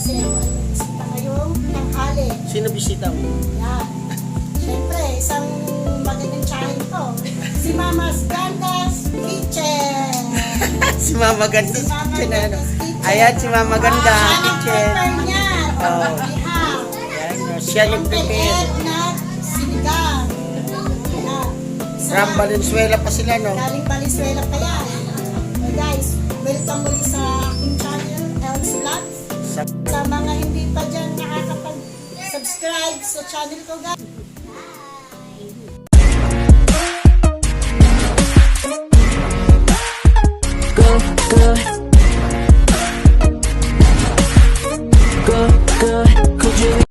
kasi ako ay bisita ngayong tanghali. Sino bisita mo? Yan. Siyempre, isang magandang channel ko. Si Mama's Ganda's Kitchen. Si Mama Ganda Si sa Mama kitchen, ano? Ganda's Kitchen. Ayan, si Mama Ganda Siya kitchen. nag-prepare niyan. Oh. Ihaw. Ayan, siya Uncle nag-prepare. Ed na sinigang. Yan. From Valenzuela pa sila, no? Galing Valenzuela pa yan. So guys, welcome muli sa aking channel, El's Vlogs. Sa Sa mga hindi pa dyan nakakapag-subscribe sa channel ko guys,